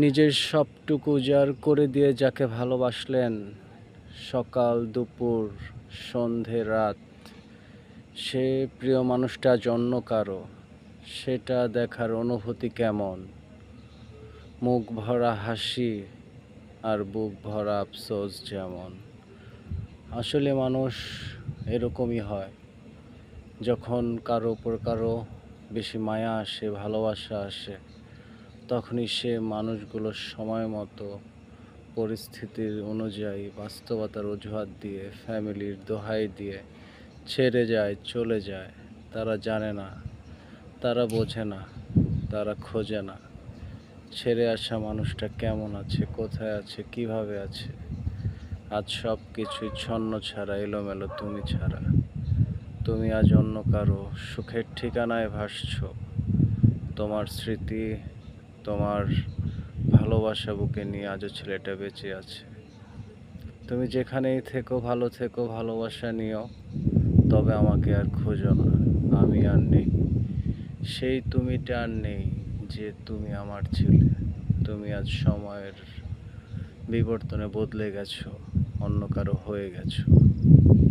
নিজের সবটুকু উজাড় করে দিয়ে যাকে ভালোবাসলেন, সকাল দুপুর সন্ধে রাত, সে প্রিয় মানুষটা আজ অন্য কারো। সেটা দেখার অনুভূতি কেমন? মুখ ভরা হাসি আর বুক ভরা আফসোস যেমন। আসলে মানুষ এরকমই হয়, যখন কারো উপর কারো বেশি মায়া আসে, ভালোবাসা আসে, তখনই সে মানুষগুলো সময় মতো পরিস্থিতির অনুযায়ী বাস্তবতার অজুহাত দিয়ে, ফ্যামিলির দোহাই দিয়ে ছেড়ে যায়, চলে যায়। তারা জানে না, তারা বোঝে না, তারা খোঁজে না ছেড়ে আসা মানুষটা কেমন আছে, কোথায় আছে, কিভাবে আছে। আজ সব কিছুই ছন্ন ছাড়া, এলোমেলো তুমি ছাড়া। তুমি আজ অন্য কারো সুখের ঠিকানায় ভাসছো। তোমার স্মৃতি, তোমার ভালোবাসা বুকে নিয়ে আজও ছেলেটা বেঁচে আছে। তুমি যেখানেই থেকো, ভালো থেকো, ভালোবাসা নিও। তবে আমাকে আর খোঁজো না, আমি আর নেই। সেই তুমিটা আর নেই যে তুমি আমার ছিলে। তুমি আজ সময়ের বিবর্তনে বদলে গেছো, অন্য কারো হয়ে গেছো।